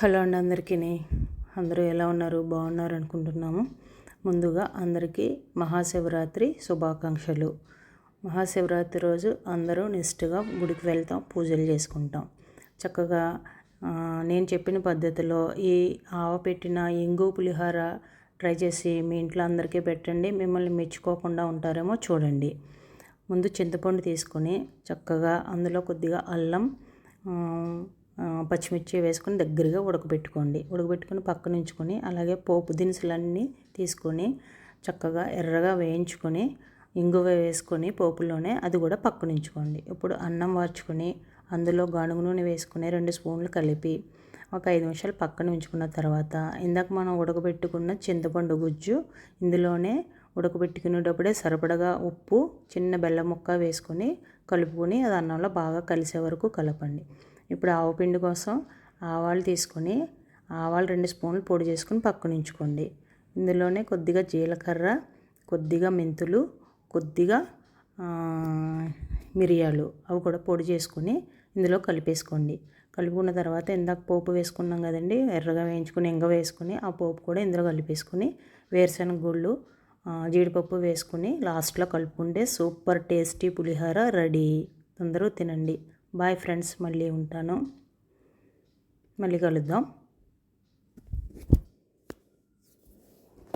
Hello అండి అందరూ ఎలా ఉన్నారు? బాగున్నారు అనుకుంటున్నాము. ముందుగా అందరికీ మహాశివరాత్రి శుభాకాంక్షలు. మహాశివరాత్రి రోజు అందరూ నిష్ఠగా గుడికి వెళ్తాం, పూజలు చేసుకుంటాం. చక్కగా నేను చెప్పిన పద్ధతిలో ఈ పెట్టిన ఇంగు పులిహోర ట్రై చేసి మీ ఇంట్లో అందరికీ పెట్టండి. మిమ్మల్ని మెచ్చుకోకుండా ఉంటారేమో చూడండి. ముందు చింతపండు తీసుకొని చక్కగా అందులో కొద్దిగా అల్లం, పచ్చిమిర్చి వేసుకొని దగ్గరగా ఉడకబెట్టుకొని పక్కన ఉంచుకొని, అలాగే పోపు దినుసులన్నీ తీసుకొని చక్కగా ఎర్రగా వేయించుకొని ఇంగువ వేసుకొని పోపులోనే అది కూడా పక్కన ఉంచుకోండి. ఇప్పుడు అన్నం వార్చుకొని అందులో గానుగ నూనె వేసుకుని 2 స్పూన్లు కలిపి ఒక 5 నిమిషాలు పక్కన ఉంచుకున్న తర్వాత ఇందాక మనం ఉడకబెట్టుకున్న చింతపండు గుజ్జు ఇందులోనే ఉడకబెట్టుకునేటప్పుడే సరిపడగా ఉప్పు, చిన్న బెల్లం ముక్క వేసుకొని కలుపుకొని అది అన్నంలో బాగా కలిసే వరకు కలపండి. ఇప్పుడు ఆవపిండి కోసం ఆవాలు తీసుకొని ఆవాలు 2 స్పూన్లు పొడి చేసుకొని పక్కన ఉంచుకోండి. ఇందులోనే కొద్దిగా జీలకర్ర, కొద్దిగా మెంతులు, కొద్దిగా మిరియాలు అవి కూడా పొడి చేసుకొని ఇందులో కలిపేసుకోండి. కలుపుకున్న తర్వాత ఇందాక పోపు వేసుకున్నాం కదండి, ఎర్రగా వేయించుకొని ఇంగ వేసుకొని ఆ పోపు కూడా ఇందులో కలిపేసుకొని వేరుశనగ గుళ్ళు, జీడిపప్పు వేసుకొని లాస్ట్లో కలుపుకుంటే సూపర్ టేస్టీ పులిహోర రెడీ. అందరూ తినండి. బాయ్ ఫ్రెండ్స్, మళ్ళీ ఉంటాను, మళ్ళీ కలుద్దాం.